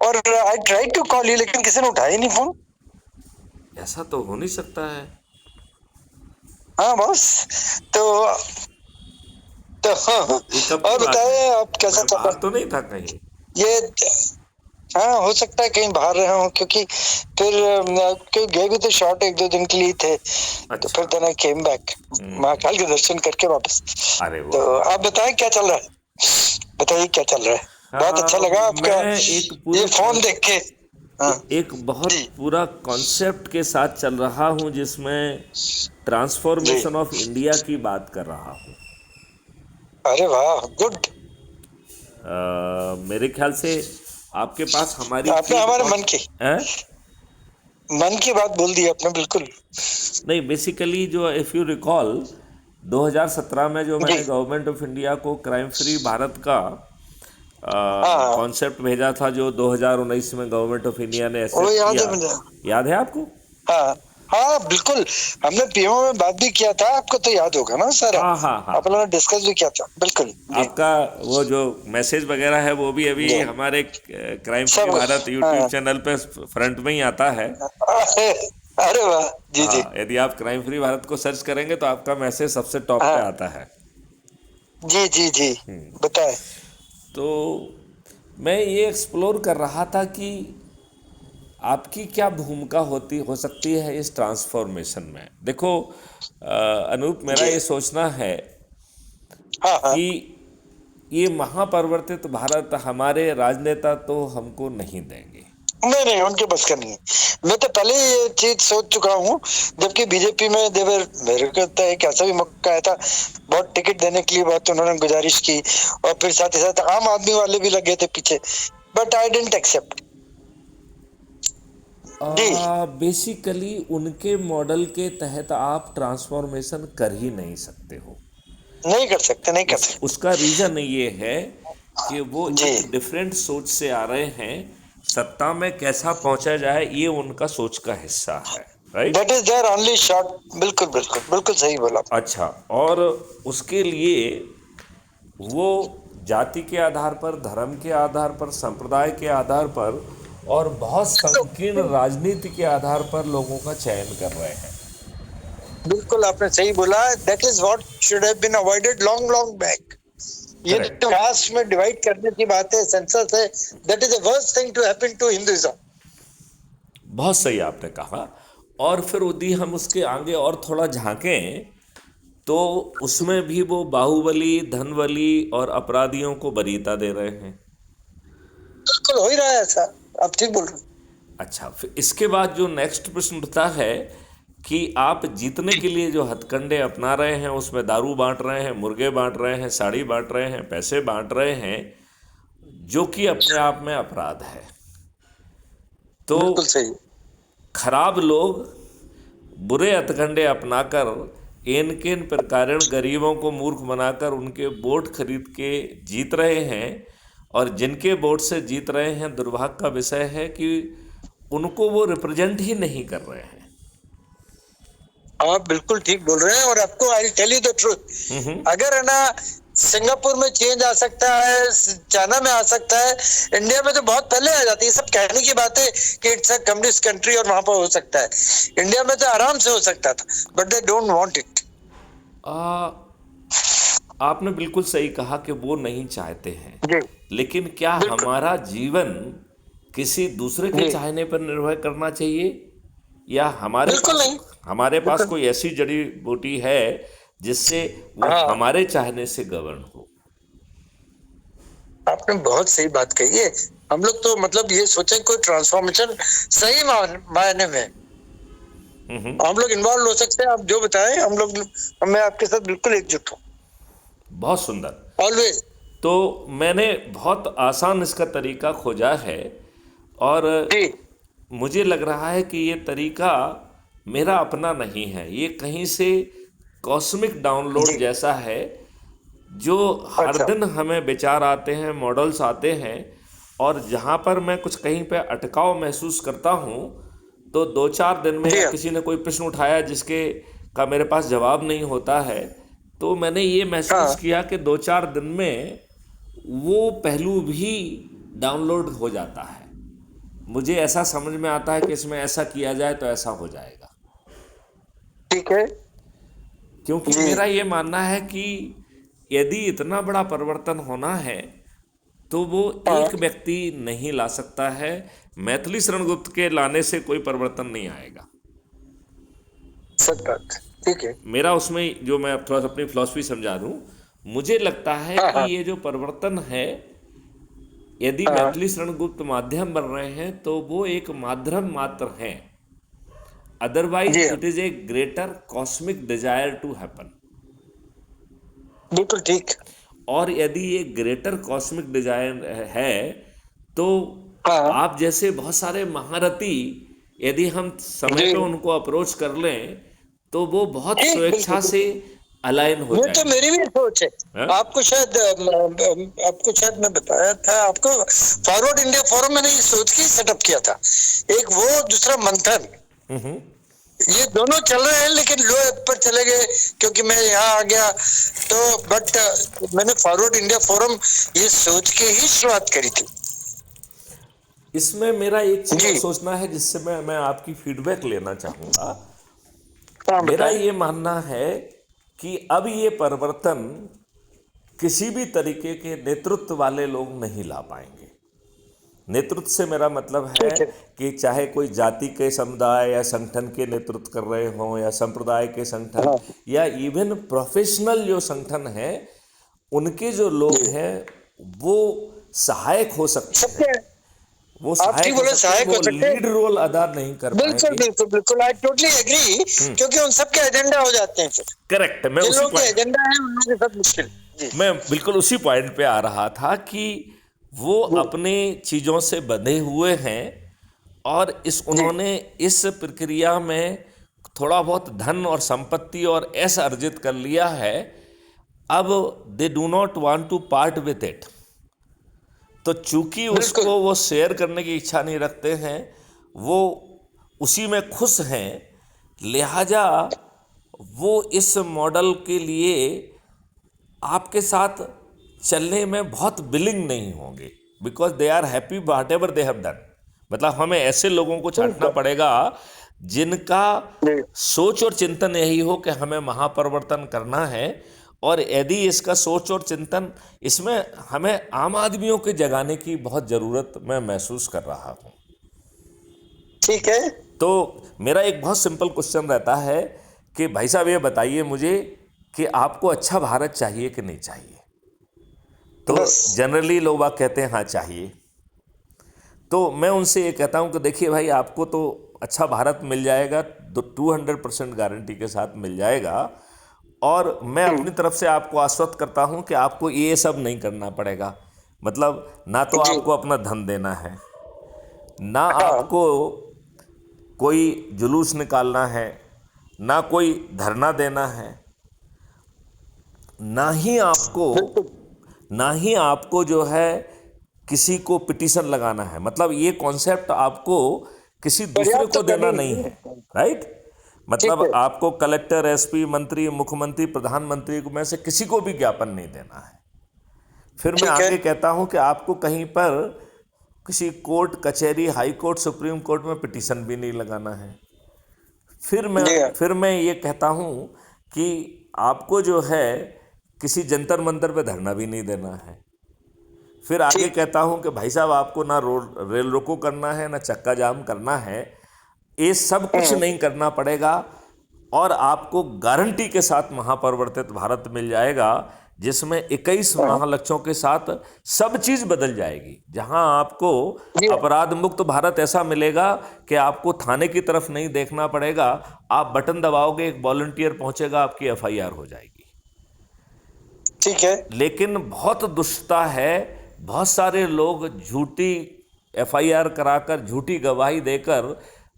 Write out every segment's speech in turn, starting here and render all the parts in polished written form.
और I try to call you, लेकिन किसी ने उठाया ही नहीं फोन। ऐसा तो हो नहीं सकता है। हाँ बॉस। तो ये कब की और बात है? बताए आप कैसा मैं चल बाहर रहा तो नहीं था कहीं? है ये? हाँ हो सकता है कहीं बाहर रहे हो, क्योंकि फिर क्यों गए भी तो शॉर्ट 1-2 दिन के लिए थे, तो फिर अच्छा। Then I came back Mahakal के दर्शन करके वापस। अरे तो वाह। आप बताएं क्या चल रहा है, बताइए क्या चल रहा है। बहुत अच्छा हाँ, लगा आपका मैं एक ये पूरे फोन देख के। हाँ एक बहुत जी पूरा कॉन्सेप्ट के साथ चल रहा हूँ जिसमें जी। ट्रांसफॉर्मेशन ऑफ इंडिया की बात कर रहा हूँ। अरे वाह, गुड। मेरे ख्याल से आपके पास हमारी आपने थीम हमारे बहुत है। मन की बात बोल दी आपने, बिल्कुल। नहीं, बेसिकली जो इफ़ यू रिकॉल 2017 में जो जी मैंने गवर्नमेंट ऑफ इंडिया को क्राइम फ्री भारत का हाँ हाँ, कॉन्सेप्ट भेजा था, जो 2019 में गवर्नमेंट ऑफ इंडिया ने वो एक्सेप्ट याद किया। है मुझे। याद है आपको? हाँ हाँ बिल्कुल, हमने पीएमओ में बात भी किया था, आपको तो याद होगा ना सारा। हाँ हाँ हाँ आप हाँ। लोगों ने डिस्कस भी किया था, बिल्कुल जी आपका वो जो मैसेज वगैरह है वो भी अभी जी। हमारे क्राइम फ्री सब भारत यूट्यूब हाँ। चैनल पे फ्रंट में ही आता है। अरे अरे वाह, जी जी। हाँ, यदि आप क्राइम फ्री भारत को सर्च करेंगे तो आपका मैसेज सबसे टॉप पे हाँ आता है। जी जी जी, बताए। तो मैं ये एक्सप्लोर कर रहा था कि आपकी क्या भूमिका हो सकती है इस ट्रांसफॉर्मेशन में। देखो अनूप, मेरा जी ये सोचना है हाँ हाँ। कि ये महापरिवर्तित भारत हमारे राजनेता तो हमको नहीं देंगे। नहीं नहीं, उनके बस का नहीं है। मैं तो पहले ही ये चीज सोच चुका हूँ, जबकि बीजेपी में देवर, मेरे को लगता है एक ऐसा भी मौका आया था, बहुत टिकट देने के लिए बहुत उन्होंने गुजारिश की, और फिर साथ ही साथ आम आदमी वाले भी लगे थे पीछे, बट आई डेंट एक्सेप्ट। जी बेसिकली उनके मॉडल के तहत आप ट्रांसफॉर्मेशन कर ही नहीं सकते हो। नहीं कर सकते, नहीं कर उसका सकते। रीज़न ये है कि वो जी, एक डिफरेंट सोच से आ रहे हैं। सत्ता में कैसा पहुंचा जाए ये उनका सोच का हिस्सा है, right? That is there only short. बिल्कुल बिल्कुल बिल्कुल सही बोला। अच्छा, और उसके लिए वो जाति के आधार पर, धर्म के आधार पर, संप्रदाय के आधार पर और बहुत संकीर्ण राजनीति के आधार पर लोगों का चयन कर रहे हैं। बिल्कुल आपने सही बोला, that is what should have been avoided long long back. ये करेक्ट। जो कास्ट में डिवाइड करने की बात है, सेंसस है, that is the worst thing to happen to Hinduism. बहुत सही आपने कहा। और फिर यदि हम उसके आगे और थोड़ा झांकें तो उसमें भी वो बाहुबली, धनबली और अपराधियों को वरीयता दे रहे हैं। बिल्कुल हो ही रहा है ऐसा, आप ठीक बोल रहे हैं। अच्छा, फिर इसके बाद जो नेक्स्ट प्रश्न उठता है कि आप जीतने के लिए जो हथकंडे अपना रहे हैं, उसमें दारू बांट रहे हैं, मुर्गे बांट रहे हैं, साड़ी बांट रहे हैं, पैसे बांट रहे हैं, जो कि अपने आप में अपराध है। तो बिल्कुल सही। खराब लोग बुरे हथकंडे अपनाकर इन किन प्रकार गरीबों को मूर्ख बनाकर उनके वोट खरीद के जीत रहे हैं। और जिनके वोट से जीत रहे हैं, दुर्भाग्य का विषय है कि उनको वो रिप्रेजेंट ही नहीं कर रहे हैं। आप बिल्कुल ठीक बोल रहे हैं, और आपको I tell you the truth, अगर है ना सिंगापुर में चेंज आ सकता है, चाइना में आ सकता है, इंडिया में तो बहुत पहले आ जाती है। सब कहने की बात है कि इट्स अ कम्युनिस्ट कंट्री और वहां पर हो सकता है, इंडिया में तो आराम से हो सकता था, but they don't want it. आ, आपने बिल्कुल सही कहा कि वो नहीं चाहते हैं। जी लेकिन क्या बिल्कुल हमारा जीवन किसी दूसरे के जी, चाहने पर निर्भर करना चाहिए, या बिल्कुल नहीं, हमारे पास बिल्कुल। कोई ऐसी जड़ी बूटी है जिससे वो हाँ, हमारे चाहने से गवर्न हो? आपने बहुत सही बात कही है। हम लोग तो मतलब ये सोचे कोई ट्रांसफॉर्मेशन सही मायने में हम लोग इन्वॉल्व हो सकते हैं। आप जो बताएं, हम लोग, मैं आपके साथ बिल्कुल एकजुट हूँ, बहुत सुंदर। ऑलवेज। तो मैंने बहुत आसान इसका तरीका खोजा है, और जी मुझे लग रहा है कि ये तरीका मेरा अपना नहीं है, ये कहीं से कॉस्मिक डाउनलोड जी। जैसा है। जो हर अच्छा दिन हमें विचार आते हैं, मॉडल्स आते हैं, और जहाँ पर मैं कुछ कहीं पे अटकाव महसूस करता हूँ, तो 2-4 दिन में, जी या हाँ। किसी ने कोई प्रश्न उठाया जिसके का मेरे पास जवाब नहीं होता है, तो मैंने ये महसूस हाँ किया कि 2-4 दिन में वो पहलू भी डाउनलोड हो जाता है। मुझे ऐसा समझ में आता है कि इसमें ऐसा किया जाए तो ऐसा हो जाएगा, ठीक है क्योंकि जी। मेरा ये मानना है कि यदि इतना बड़ा परिवर्तन होना है तो वो हाँ, एक व्यक्ति नहीं ला सकता है। मैथिली शरण गुप्त के लाने से कोई परिवर्तन नहीं आएगा। सच बात, ठीक है। मेरा उसमें जो, मैं थोड़ा सा अपनी फिलॉसफी समझा दूं, मुझे लगता है हाँ कि हाँ ये जो परिवर्तन है, यदि हाँ, मैथिली शरण गुप्त माध्यम बन रहे हैं तो वो एक माध्यम मात्र हैं। जी अदरवाइज हाँ, it is a greater cosmic desire to happen. बिल्कुल ठीक। और यदि ये ग्रेटर कॉस्मिक डिजायर है तो हाँ आप जैसे बहुत सारे महारथी, यदि हम समय जी, पे उनको अप्रोच कर लें तो वो बहुत ठीक, बिल्कुल स्वेच्छा से बिल्कुल। अलाइन हो ये तो जाएंगे। मेरी भी सोच है। हाँ? आपको शायद मैं बताया था आपको, फॉरवर्ड इंडिया फोरम मैंने ये सोच के सेटअप किया था। एक वो, दूसरा मंथन, ये दोनों चल रहे हैं लेकिन लो ऐप पर चले गए क्योंकि मैं यहाँ आ गया। तो बट मैंने फॉरवर्ड इंडिया फोरम ये सोच के ही शुरुआत करी थी। इसमें मेरा एक चीज और जी सोचना है जिससे मैं आपकी फीडबैक लेना चाहूंगा। हाँ, मेरा बताएं। ये मानना है कि अब ये परिवर्तन किसी भी तरीके के नेतृत्व वाले लोग नहीं ला पाएंगे। नेतृत्व से मेरा मतलब है ठीक है। कि चाहे कोई जाति के समुदाय या संगठन के नेतृत्व कर रहे हों, या संप्रदाय के संगठन, हाँ या इवन प्रोफेशनल जो संगठन है, उनके जो लोग जी, हैं वो सहायक हो सकते हैं। सबके, वो आप ठीक सहायक हो बोले, सकते हैं, सहायक वो हो सकते हैं। लीड रोल अदा नहीं कर बिल्कुल पाएंगे। बिल्कुल बिल्कुल, आई टोटली एग्री, क्योंकि उन सबके एजेंडा हो जाते हैं फिर। करेक्ट। जिन लोगों के एजेंडा है उन लोगों के साथ मुश्किल। जी मैं बिल्कुल उसी पॉइंट पे आ रहा था कि वो जी अपने चीज़ों से बंधे हुए हैं, और जी, उन्होंने इस प्रक्रिया में थोड़ा बहुत धन और संपत्ति और ऐसा अर्जित कर लिया है। अब they do not want to part with it. तो चूंकि बिल्कुल उसको वो शेयर करने की इच्छा नहीं रखते हैं, वो उसी में खुश हैं, लिहाजा वो इस मॉडल के लिए आपके साथ चलने में बहुत विलिंग नहीं होंगे, because they are happy whatever they have done. मतलब हमें ऐसे लोगों को ठीक छांटना है पड़ेगा जिनका जी, सोच और चिंतन यही हो कि हमें महापरिवर्तन करना है। और यदि इसका सोच और चिंतन, इसमें हमें आम आदमियों के जगाने की बहुत ज़रूरत मैं महसूस कर रहा हूँ। ठीक है। तो मेरा एक बहुत सिंपल क्वेश्चन रहता है कि भाई साहब ये बताइए मुझे कि आपको अच्छा भारत चाहिए कि नहीं चाहिए। तो बस जनरली लोग बाग कहते हैं हाँ चाहिए। तो मैं उनसे ये कहता हूँ कि देखिए भाई, आपको तो अच्छा भारत मिल जाएगा, तो 200% गारंटी के साथ मिल जाएगा। और मैं अपनी तरफ से आपको आश्वस्त करता हूँ कि आपको ये सब नहीं करना पड़ेगा। मतलब ना तो जी आपको अपना धन देना है, ना हाँ, आपको कोई जुलूस निकालना है, ना कोई धरना देना है, ना ही आपको बिल्कुल। ना ही आपको जो है किसी को पिटीशन लगाना है। मतलब ये कॉन्सेप्ट आपको किसी दूसरे पर्याप्त को तो देना करनी नहीं है। है, राइट। ठीक मतलब है, आपको कलेक्टर, एसपी, मंत्री, मुख्यमंत्री, प्रधानमंत्री को में से किसी को भी ज्ञापन नहीं देना है। फिर मैं ठीक है आगे कहता हूं कि आपको कहीं पर किसी कोर्ट कचहरी, हाई कोर्ट, सुप्रीम कोर्ट में पिटीशन भी नहीं लगाना है। फिर मैं जी हाँ, फिर मैं ये कहता हूं कि आपको जो है किसी जंतर मंतर पे धरना भी नहीं देना है। फिर आगे ठीक। कहता हूं कि भाई साहब, आपको ना रेल रोको करना है, ना चक्का जाम करना है, ये सब कुछ नहीं करना पड़ेगा। और आपको गारंटी के साथ महापरिवर्तित भारत मिल जाएगा, जिसमें 21 हाँ, महालक्ष्यों के साथ सब चीज़ बदल जाएगी। जहां आपको जी हाँ, अपराध मुक्त भारत ऐसा मिलेगा कि आपको थाने की तरफ नहीं देखना पड़ेगा। आप बटन दबाओगे, एक वॉलंटियर पहुंचेगा, आपकी एफआईआर हो जाएगी। ठीक है। लेकिन बहुत दुष्टता है, बहुत सारे लोग झूठी एफआईआर कराकर, झूठी गवाही देकर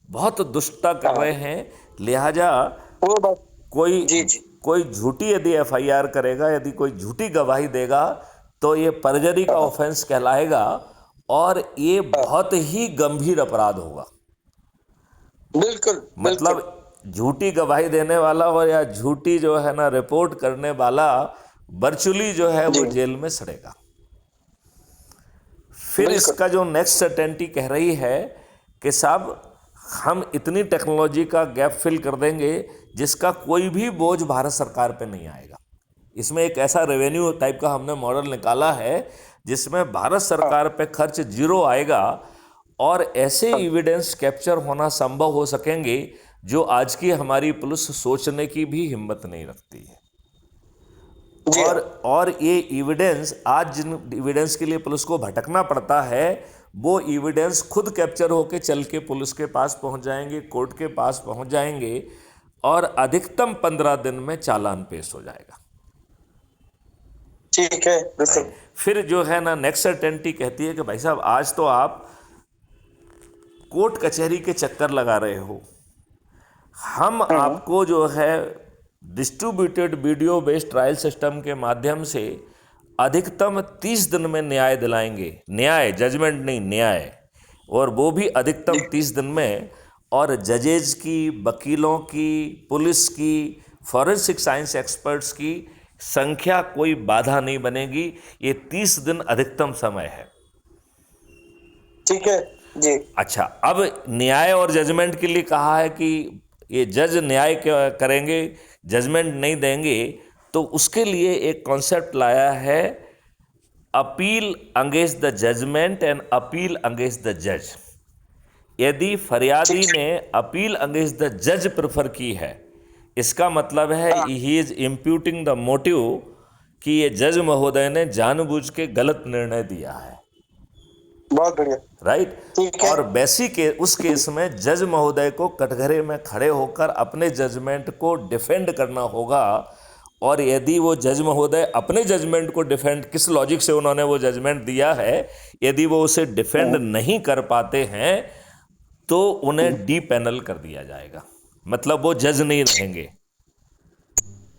बहुत दुष्टता कर हाँ, रहे हैं। लिहाजा वो बात। कोई जी जी, कोई झूठी यदि एफआईआर करेगा, यदि कोई झूठी गवाही देगा, तो ये परजरी का हाँ ऑफेंस कहलाएगा, और ये हाँ, बहुत ही गंभीर अपराध होगा। बिल्कुल बिल्कुल। मतलब झूठी गवाही देने वाला और या झूठी जो है ना रिपोर्ट करने वाला वर्चुअली जो है वो जी जेल में सड़ेगा। फिर बिल्कुल। इसका जो नेक्स्ट सर्टेनिटी कह रही है कि साहब हम इतनी टेक्नोलॉजी का गैप फिल कर देंगे जिसका कोई भी बोझ भारत सरकार पे नहीं आएगा। इसमें एक ऐसा रेवेन्यू टाइप का हमने मॉडल निकाला है जिसमें भारत सरकार पे खर्च जीरो आएगा और ऐसे एविडेंस कैप्चर होना संभव हो सकेंगे जो आज की हमारी पुलिस सोचने की भी हिम्मत नहीं रखती है। जी हाँ। और ये एविडेंस, आज जिन एविडेंस के लिए पुलिस को भटकना पड़ता है, वो एविडेंस खुद कैप्चर होके चल के पुलिस के पास पहुंच जाएंगे, कोर्ट के पास पहुंच जाएंगे और अधिकतम 15 दिन में चालान पेश हो जाएगा। ठीक है, बिल्कुल। फिर जो है ना नेक्स्ट सर्टेनिटी कहती है कि भाई साहब आज तो आप कोर्ट कचहरी के चक्कर लगा रहे हो, हम आपको जो है distributed video based trial system के माध्यम से अधिकतम 30 दिन में न्याय दिलाएंगे। न्याय, जजमेंट नहीं, न्याय, और वो भी अधिकतम 30 दिन में। और जजेज की, वकीलों की, पुलिस की, फॉरेंसिक साइंस एक्सपर्ट्स की संख्या कोई बाधा नहीं बनेगी। ये 30 दिन अधिकतम समय है। ठीक है जी। अच्छा, अब न्याय और जजमेंट के लिए कहा है कि ये जज न्याय करेंगे, जजमेंट नहीं देंगे, तो उसके लिए एक कॉन्सेप्ट लाया है, appeal against the judgement and appeal against the जज। यदि फरियादी ने अपील अगेंस्ट द जज प्रेफर की है, इसका मतलब है he is imputing the motive कि ये जज महोदय ने जानबूझ के गलत निर्णय दिया है। बहुत बढ़िया। राइट। ठीक है। और वैसी के उस केस में जज महोदय को कटघरे में खड़े होकर अपने जजमेंट को डिफेंड करना होगा। और यदि वो जज महोदय अपने जजमेंट को डिफेंड, किस लॉजिक से उन्होंने वो जजमेंट दिया है, यदि वो उसे डिफेंड नहीं कर पाते हैं तो उन्हें डी पैनल कर दिया जाएगा। मतलब वो जज नहीं रहेंगे।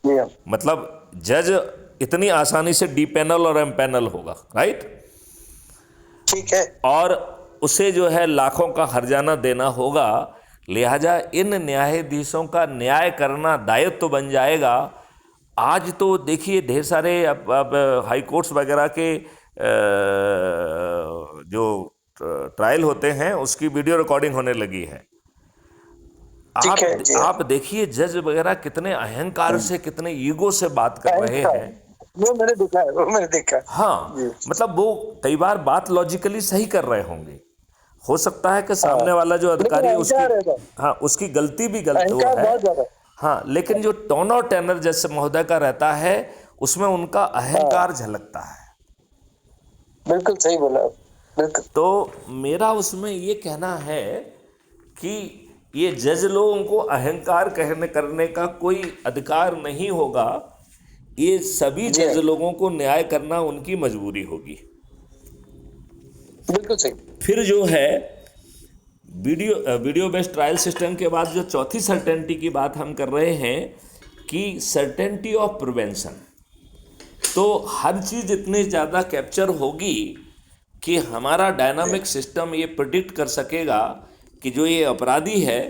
जी हाँ। मतलब जज इतनी आसानी से डी पैनल और एम पैनल होगा। राइट। ठीक है। और उसे जो है लाखों का हर्जाना देना होगा। लिहाजा इन न्यायाधीशों का न्याय करना दायित्व तो बन जाएगा। आज तो देखिए ढेर सारे अब हाई कोर्ट्स वगैरह के जो ट्रायल होते हैं उसकी वीडियो रिकॉर्डिंग होने लगी है। आप देखिए जज वगैरह कितने अहंकार से, कितने ईगो से बात कर रहे हैं। वो मैंने देखा। हाँ, मतलब वो कई बार बात लॉजिकली सही कर रहे होंगे। हो सकता है कि सामने वाला जो अधिकारी है उसकी गलती भी गलत है। हाँ, लेकिन जो टोन और टेनर जैसे महोदय का रहता है उसमें उनका अहंकार झलकता है। बिल्कुल सही बोला। बिल्कुल। तो मेरा उसमें ये कहना है कि ये जज लोगों को अहंकार करने का कोई अधिकार नहीं होगा। ये सभी जज लोगों को न्याय करना उनकी मजबूरी होगी। बिल्कुल सही। फिर जो है वीडियो बेस्ड ट्रायल सिस्टम के बाद जो चौथी सर्टेनिटी की बात हम कर रहे हैं कि सर्टेनिटी ऑफ प्रिवेंशन। तो हर चीज़ इतनी ज़्यादा कैप्चर होगी कि हमारा डायनामिक सिस्टम ये प्रिडिक्ट कर सकेगा कि जो ये अपराधी है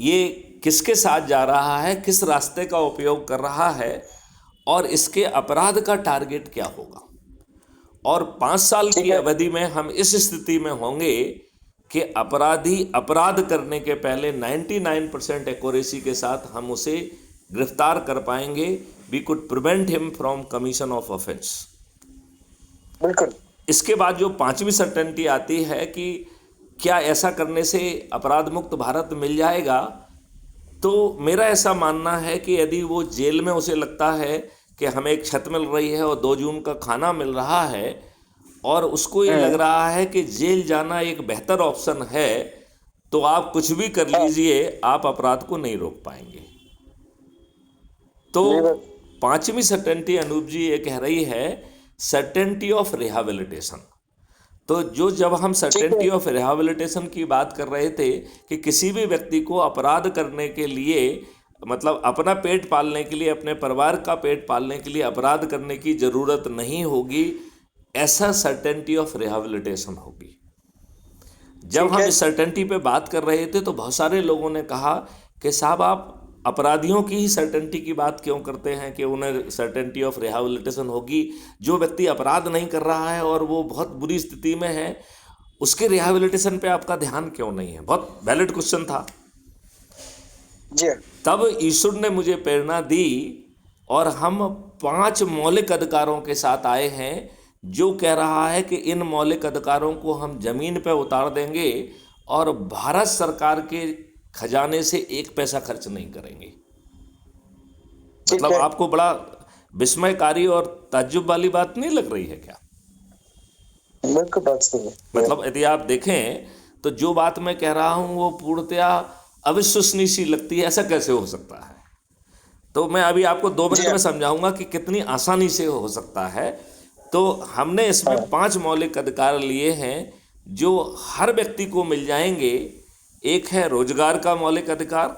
ये किसके साथ जा रहा है, किस रास्ते का उपयोग कर रहा है और इसके अपराध का टारगेट क्या होगा। और 5 साल की अवधि में हम इस स्थिति में होंगे कि अपराधी अपराध करने के पहले 99% एक्यूरेसी के साथ हम उसे गिरफ्तार कर पाएंगे। We could prevent him from commission of offence. बिल्कुल। इसके बाद जो 5वीं सर्टेनिटी आती है कि क्या ऐसा करने से अपराध मुक्त भारत मिल जाएगा। तो मेरा ऐसा मानना है कि यदि वो जेल में उसे लगता है कि हमें एक छत मिल रही है और 2 जून का खाना मिल रहा है और उसको ये लग रहा है कि जेल जाना एक बेहतर ऑप्शन है, तो आप कुछ भी कर लीजिए, आप अपराध को नहीं रोक पाएंगे। तो 5वीं सर्टेनिटी अनूप जी ये कह रही है सर्टेनिटी ऑफ रिहैबिलिटेशन। तो जब हम सर्टेनिटी ऑफ रिहैबिलिटेशन की बात कर रहे थे कि किसी भी व्यक्ति को अपराध करने के लिए, मतलब अपना पेट पालने के लिए, अपने परिवार का पेट पालने के लिए अपराध करने की ज़रूरत नहीं होगी, ऐसा सर्टेनिटी ऑफ रिहैबिलिटेशन होगी। जब हम इस सर्टेनिटी पे बात कर रहे थे तो बहुत सारे लोगों ने कहा कि साहब आप अपराधियों की ही सर्टेनिटी की बात क्यों करते हैं कि उन्हें सर्टेनिटी ऑफ रिहैबिलिटेशन होगी? जो व्यक्ति अपराध नहीं कर रहा है और वो बहुत बुरी स्थिति में है, उसके रिहैबिलिटेशन पे आपका ध्यान क्यों नहीं है? बहुत वैलिड क्वेश्चन था। जी तब ईश्वर ने मुझे प्रेरणा दी और हम 5 मौलिक अधिकारों के साथ आए हैं, जो कह रहा है कि इन मौलिक अधिकारों को हम जमीन पर उतार देंगे और भारत सरकार के खजाने से 1 पैसा खर्च नहीं करेंगे। ठीक मतलब है। आपको बड़ा विस्मयकारी और ताज्जुब वाली बात नहीं लग रही है क्या? बिल्कुल बात सही है। मतलब यदि आप देखें तो जो बात मैं कह रहा हूं वो पूर्णतया अविश्वसनीय सी लगती है। ऐसा कैसे हो सकता है? तो मैं अभी आपको 2 मिनट में समझाऊंगा कि कितनी आसानी से हो सकता है। तो हमने इसमें 5 मौलिक अधिकार लिए हैं जो हर व्यक्ति को मिल जाएंगे। एक है रोजगार का मौलिक अधिकार,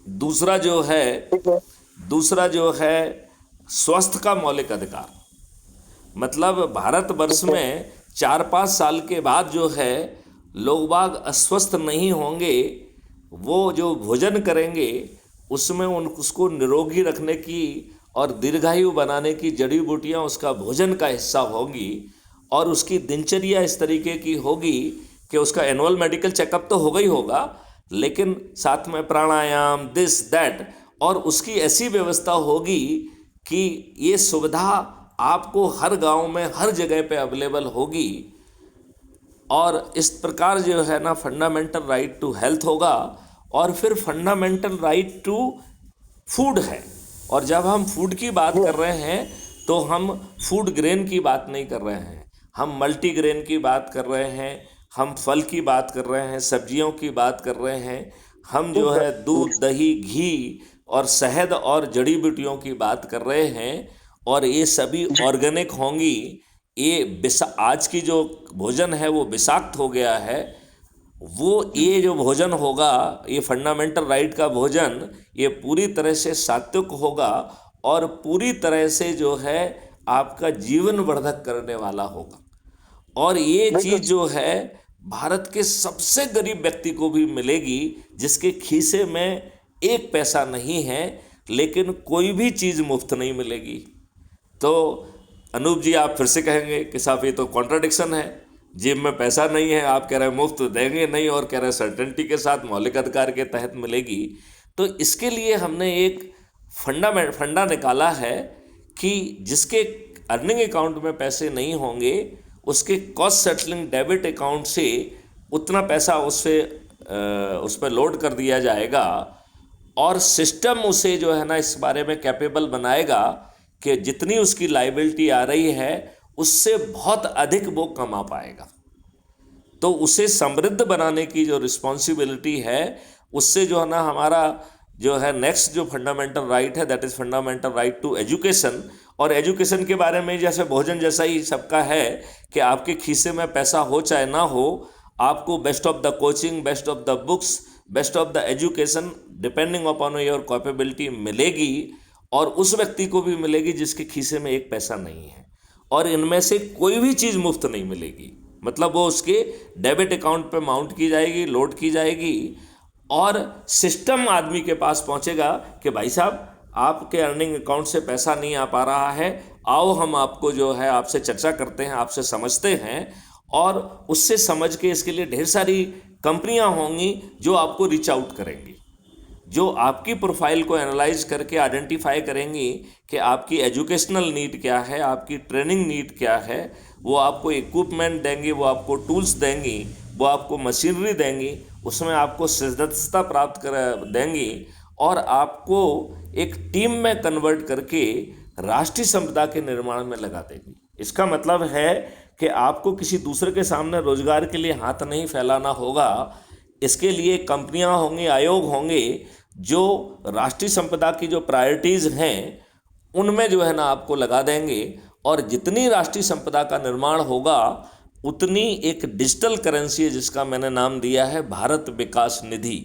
दूसरा जो है ठीक है। स्वास्थ्य का मौलिक अधिकार। मतलब भारतवर्ष में 4-5 साल के बाद जो है लोग बाग अस्वस्थ नहीं होंगे, वो जो भोजन करेंगे उसमें उसको निरोगी रखने की और दीर्घायु बनाने की जड़ी बूटियां उसका भोजन का हिस्सा होंगी, और उसकी दिनचर्या इस तरीके की होगी कि उसका एनुअल मेडिकल चेकअप तो होगा ही होगा, लेकिन साथ में प्राणायाम, दिस दैट, और उसकी ऐसी व्यवस्था होगी कि ये सुविधा आपको हर गांव में हर जगह पे अवेलेबल होगी। और इस प्रकार जो है ना फंडामेंटल राइट टू हेल्थ होगा, और फिर फंडामेंटल राइट टू फूड है। और जब हम फूड की बात कर रहे हैं तो हम फूड ग्रेन की बात नहीं कर रहे हैं, हम मल्टी ग्रेन की बात कर रहे हैं, हम फल की बात कर रहे हैं, सब्जियों की बात कर रहे हैं, हम जो है दूध, दही, घी और शहद और जड़ी बूटियों की बात कर रहे हैं। और ये सभी ऑर्गेनिक होंगी। ये आज की जो भोजन है वो विषाक्त हो गया है। ये जो भोजन होगा, ये फंडामेंटल राइट का भोजन, ये पूरी तरह से सात्विक होगा और पूरी तरह से जो है आपका जीवन वर्धक करने वाला होगा। और ये चीज़ जो है भारत के सबसे गरीब व्यक्ति को भी मिलेगी, जिसके खीसे में 1 पैसा नहीं है, लेकिन कोई भी चीज़ मुफ्त नहीं मिलेगी। तो अनूप जी, आप फिर से कहेंगे कि साहब ये तो कॉन्ट्राडिक्शन है, जेब में पैसा नहीं है, आप कह रहे हैं मुफ्त देंगे नहीं, और कह रहे हैं सर्टेनिटी के साथ मौलिक अधिकार के तहत मिलेगी। तो इसके लिए हमने एक फंडा निकाला है कि जिसके अर्निंग अकाउंट में पैसे नहीं होंगे, उसके कॉस्ट सेटलिंग डेबिट अकाउंट से उतना पैसा उस पर लोड कर दिया जाएगा, और सिस्टम उसे जो है ना इस बारे में कैपेबल बनाएगा कि जितनी उसकी लाइबिलिटी आ रही है उससे बहुत अधिक वो कमा पाएगा। तो उसे समृद्ध बनाने की जो रिस्पॉन्सिबिलिटी है, उससे जो है ना हमारा जो है नेक्स्ट जो फंडामेंटल राइट है, that is fundamental right to education. और एजुकेशन के बारे में जैसे भोजन जैसा ही सबका है कि आपके खीसे में पैसा हो चाहे ना हो, आपको best of the coaching, best of the books, best of the education depending upon your capability मिलेगी, और उस व्यक्ति को भी मिलेगी जिसके खीसे में 1 पैसा नहीं है। और इनमें से कोई भी चीज़ मुफ्त नहीं मिलेगी। मतलब वो उसके डेबिट अकाउंट पे माउंट की जाएगी, लोड की जाएगी, और सिस्टम आदमी के पास पहुंचेगा कि भाई साहब आपके अर्निंग अकाउंट से पैसा नहीं आ पा रहा है, आओ हम आपको जो है आपसे चर्चा करते हैं, आपसे समझते हैं। और उससे समझ के इसके लिए ढेर सारी कंपनियां होंगी जो आपको रीच आउट करेंगी, जो आपकी प्रोफाइल को एनालाइज करके आइडेंटिफाई करेंगी कि आपकी एजुकेशनल नीड क्या है, आपकी ट्रेनिंग नीड क्या है। वो आपको इक्विपमेंट देंगी, वो आपको टूल्स देंगी, वो आपको मशीनरी देंगी, उसमें आपको सदस्यता प्राप्त कर देंगी, और आपको एक टीम में कन्वर्ट करके राष्ट्रीय संपदा के निर्माण में लगा देगी। इसका मतलब है कि आपको किसी दूसरे के सामने रोजगार के लिए हाथ नहीं फैलाना होगा। इसके लिए कंपनियां होंगी, आयोग होंगे, जो राष्ट्रीय संपदा की जो प्रायोरिटीज़ हैं उनमें जो है ना आपको लगा देंगे। और जितनी राष्ट्रीय संपदा का निर्माण होगा, उतनी एक डिजिटल करेंसी है जिसका मैंने नाम दिया है भारत विकास निधि।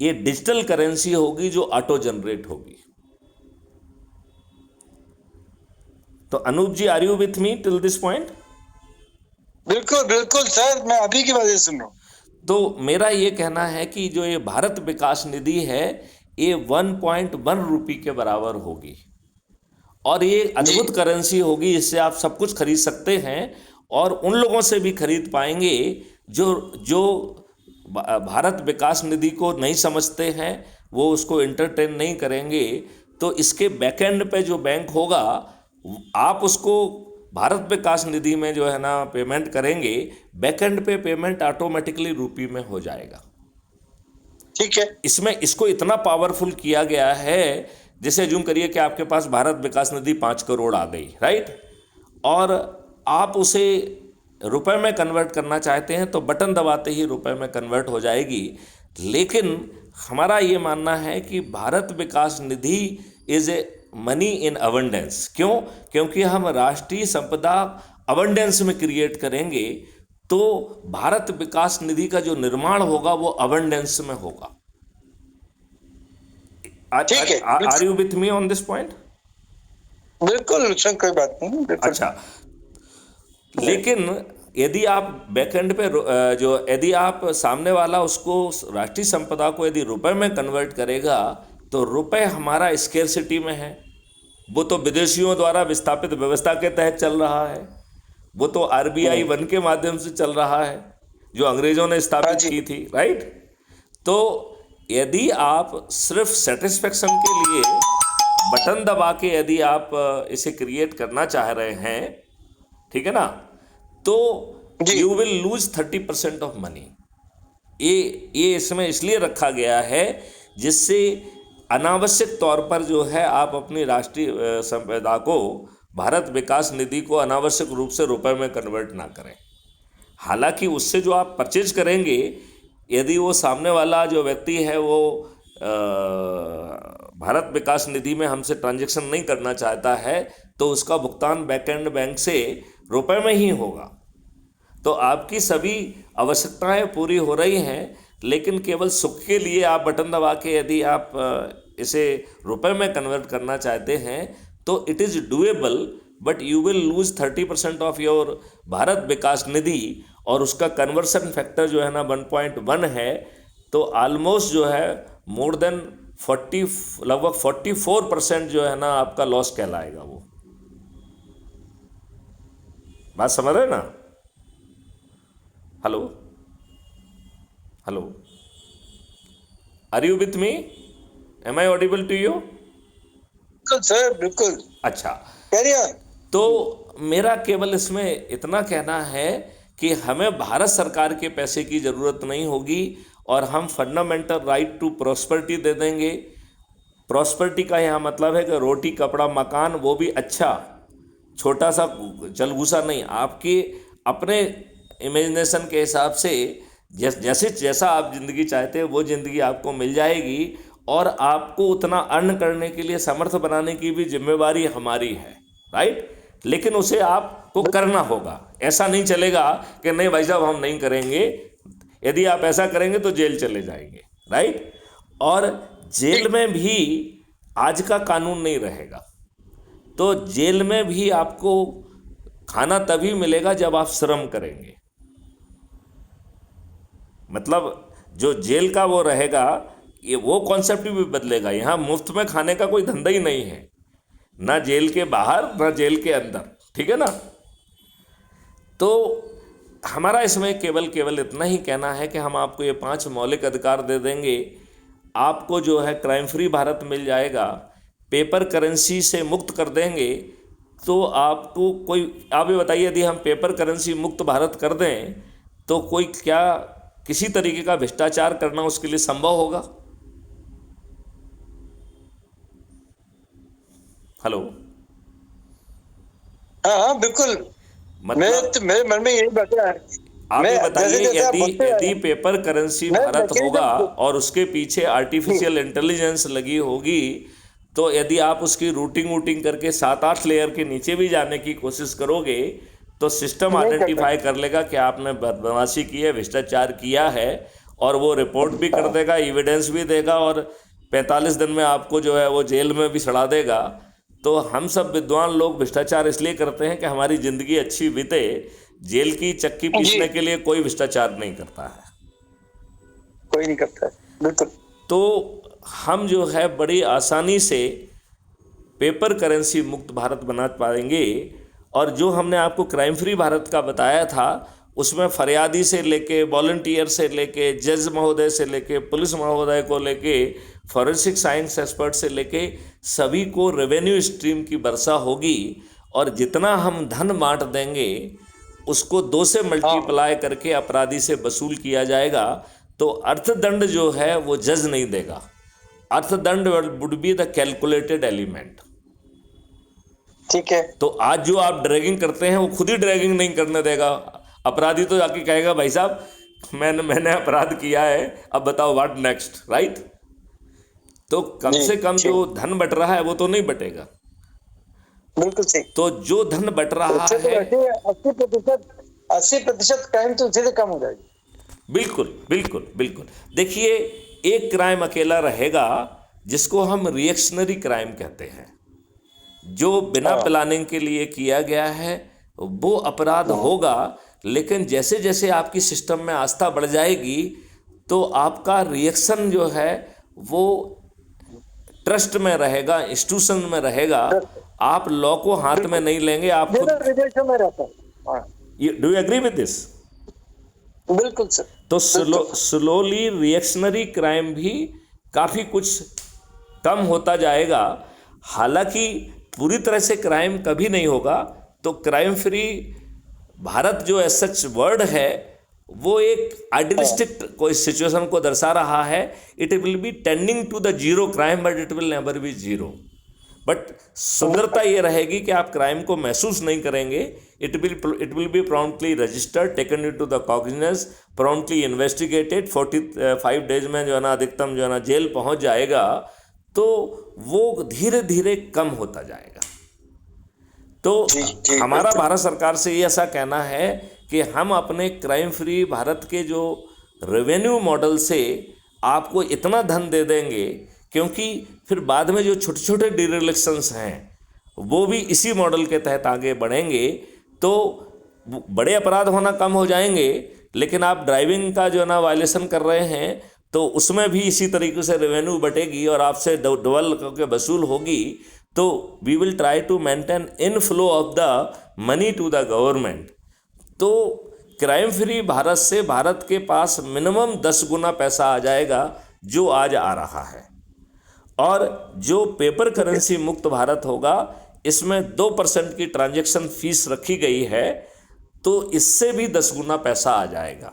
ये डिजिटल करेंसी होगी जो ऑटो जनरेट होगी। तो Anoop ji, are you with me till this point? बिल्कुल बिल्कुल सर, मैं अभी की वजह सुन रहा हूँ। तो मेरा ये कहना है कि जो ये भारत विकास निधि है, ये 1.1 रुपये के बराबर होगी। और ये अद्भुत करेंसी होगी, इससे आप सब कुछ खरीद सकते हैं और उन लोगों से भी खरीद पाएंगे जो जो भारत विकास निधि को नहीं समझते हैं, वो उसको एंटरटेन नहीं करेंगे। तो इसके बैकएंड पे जो बैंक होगा, आप उसको भारत विकास निधि में जो है ना पेमेंट करेंगे, बैकएंड पे पेमेंट ऑटोमेटिकली रुपये में हो जाएगा। ठीक है। इसमें इसको इतना पावरफुल किया गया है, जैसे जूम करिए कि आपके पास भारत विकास निधि 5 करोड़ आ गई, राइट, और आप उसे रुपए में कन्वर्ट करना चाहते हैं तो बटन दबाते ही रुपए में कन्वर्ट हो जाएगी। लेकिन हमारा ये मानना है कि Bharat Vikas Nidhi is a money in abundance. क्यों? क्योंकि हम राष्ट्रीय संपदा अबंडेंस में क्रिएट करेंगे, तो भारत विकास निधि का जो निर्माण होगा वो अबंडेंस में होगा। ठीक है। Are you with me on this point? बिल्कुल, कोई बात नहीं। अच्छा, लेकिन यदि आप बैकएंड पे यदि आप सामने वाला उसको राष्ट्रीय संपदा को यदि रुपए में कन्वर्ट करेगा, तो रुपए हमारा स्केर्सिटी में है, वो तो विदेशियों द्वारा विस्थापित व्यवस्था के तहत चल रहा है, वो तो RBI 1 के माध्यम से चल रहा है जो अंग्रेजों ने स्थापित की थी, राइट। तो यदि आप सिर्फ सेटिस्फेक्शन के लिए बटन दबा के यदि आप इसे क्रिएट करना चाह रहे हैं, ठीक है ना, तो you will lose 30% of money. ये इसमें इसलिए रखा गया है जिससे अनावश्यक तौर पर जो है आप अपनी राष्ट्रीय संपदा को, भारत विकास निधि को अनावश्यक रूप से रुपए में कन्वर्ट ना करें। हालांकि उससे जो आप परचेज करेंगे, यदि वो सामने वाला जो व्यक्ति है वो भारत विकास निधि में हमसे ट्रांजैक्शन नहीं करना चाहता है, तो उसका भुगतान बैकएंड बैंक से रुपए में ही होगा। तो आपकी सभी आवश्यकताएं पूरी हो रही हैं, लेकिन केवल सुख के लिए आप बटन दबा के यदि आप इसे रुपए में कन्वर्ट करना चाहते हैं तो it is doable, but you will lose 30% of your Bharat Vikas Nidhi, और उसका कन्वर्सन फैक्टर जो है ना 1.1 है। तो ऑलमोस्ट जो है मोर देन 40, लगभग 44% जो है ना आपका लॉस कहलाएगा। वो बात समझ रहे ना? Hello hello, are you with me? Am I audible to you? बिल्कुल सर, बिल्कुल। अच्छा, करिए। तो मेरा केवल इसमें इतना कहना है कि हमें भारत सरकार के पैसे की ज़रूरत नहीं होगी, और हम फंडामेंटल राइट टू प्रॉस्पेरिटी दे देंगे। प्रॉस्पेरिटी का यहाँ मतलब है कि रोटी कपड़ा मकान, वो भी अच्छा, छोटा सा जलगूसा नहीं, आपके अपने इमेजिनेशन के हिसाब से जैसा आप ज़िंदगी चाहते हैं वो ज़िंदगी आपको मिल जाएगी, और आपको उतना अर्न करने के लिए समर्थ बनाने की भी जिम्मेवारी हमारी है, राइट। लेकिन उसे आपको करना होगा। ऐसा नहीं चलेगा कि नहीं भाई साहब हम नहीं करेंगे। यदि आप ऐसा करेंगे तो जेल चले जाएंगे, राइट। और जेल में भी आज का कानून नहीं रहेगा, तो जेल में भी आपको खाना तभी मिलेगा जब आप श्रम करेंगे। मतलब जो जेल का वो रहेगा, ये वो कॉन्सेप्ट भी बदलेगा। यहाँ मुफ्त में खाने का कोई धंधा ही नहीं है, ना जेल के बाहर ना जेल के अंदर, ठीक है ना। तो हमारा इसमें केवल इतना ही कहना है कि हम आपको ये 5 मौलिक अधिकार दे देंगे। आपको जो है क्राइम फ्री भारत मिल जाएगा, पेपर करेंसी से मुक्त कर देंगे। तो आपको कोई, आप ये बताइए, यदि हम पेपर करेंसी मुक्त भारत कर दें तो कोई क्या किसी तरीके का भ्रष्टाचार करना उसके लिए संभव होगा? हेलो, हाँ बिल्कुल। मतलब मेरे मन में यही बैठा है। आप ये बताइए, जैसे यदि पेपर करेंसी भारत होगा और उसके पीछे आर्टिफिशियल इंटेलिजेंस लगी होगी, तो यदि आप उसकी रूटिंग करके 7-8 लेयर के नीचे भी जाने की कोशिश करोगे तो सिस्टम आइडेंटिफाई कर लेगा कि आपने बदमाशी की है, भ्रष्टाचार किया है, और वो रिपोर्ट भी कर देगा, एविडेंस भी देगा, और 45 दिन में आपको जो है वो जेल में भी सड़ा देगा। तो हम सब विद्वान लोग भ्रष्टाचार इसलिए करते हैं कि हमारी ज़िंदगी अच्छी बीते। जेल की चक्की पीसने के लिए कोई भ्रष्टाचार नहीं करता है, कोई नहीं करता है, बिल्कुल। तो हम जो है बड़ी आसानी से पेपर करेंसी मुक्त भारत बना पाएंगे। और जो हमने आपको क्राइम फ्री भारत का बताया था, उसमें फरियादी से लेके, वॉलंटियर से लेके, जज महोदय से लेके, पुलिस महोदय को लेके, फॉरेंसिक साइंस एक्सपर्ट से लेके सभी को रेवेन्यू स्ट्रीम की वर्षा होगी। और जितना हम धन बांट देंगे उसको 2 से मल्टीप्लाई करके अपराधी से वसूल किया जाएगा। तो अर्थदंड जो है वो जज नहीं देगा, अर्थदंड would be the calculated element. ठीक है। तो आज जो आप ड्रैगिंग करते हैं वो खुद ही ड्रैगिंग नहीं करने देगा। अपराधी तो जाके कहेगा भाई साहब मैंने अपराध किया है, अब बताओ व्हाट नेक्स्ट, राइट। तो कम से कम जो धन बट रहा है वो तो नहीं बटेगा। बिल्कुल सही। तो जो धन बट रहा है 80% क्राइम तो उससे कम हो जाएगी। बिल्कुल बिल्कुल बिल्कुल। देखिए, एक क्राइम अकेला रहेगा जिसको हम रिएक्शनरी क्राइम कहते हैं, जो बिना प्लानिंग के लिए किया गया है वो अपराध होगा। लेकिन जैसे जैसे आपकी सिस्टम में आस्था बढ़ जाएगी तो आपका रिएक्शन जो है वो ट्रस्ट में रहेगा, इंस्टीट्यूशन में रहेगा। आप लॉ को हाथ में नहीं लेंगे, आप खुद विदेशों में रहता है। Do you agree with this? बिल्कुल सर। तो स्लोली रिएक्शनरी क्राइम भी काफ़ी कुछ कम होता जाएगा। हालांकि पूरी तरह से क्राइम कभी नहीं होगा। तो क्राइम फ्री भारत जो एज सच वर्ड है वो एक आइडियलिस्टिक कोई सिचुएशन को दर्शा रहा है। It will be tending to the zero crime but it will never be zero. But सुंदरता ये रहेगी कि आप क्राइम को महसूस नहीं करेंगे। It will be promptly registered, taken to the cognizance, promptly investigated. 45 days में जो है ना अधिकतम जो है ना जेल पहुंच जाएगा। तो वो धीरे धीरे कम होता जाएगा। तो हमारा भारत सरकार से ये ऐसा कहना है कि हम अपने क्राइम फ्री भारत के जो रेवेन्यू मॉडल से आपको इतना धन दे देंगे, क्योंकि फिर बाद में जो छोटे छोटे डिरेक्शंस हैं वो भी इसी मॉडल के तहत आगे बढ़ेंगे। तो बड़े अपराध होना कम हो जाएंगे। लेकिन आप ड्राइविंग का जो है ना वायलेशन कर रहे हैं तो उसमें भी इसी तरीके से रेवेन्यू बटेगी और आपसे डबल करके वसूल होगी। तो we will try to maintain inflow of the money to the government. तो क्राइम फ्री भारत से भारत के पास मिनिमम 10 गुना पैसा आ जाएगा जो आज आ रहा है। और जो पेपर करेंसी मुक्त भारत होगा इसमें 2% की ट्रांजैक्शन फीस रखी गई है, तो इससे भी 10 गुना पैसा आ जाएगा।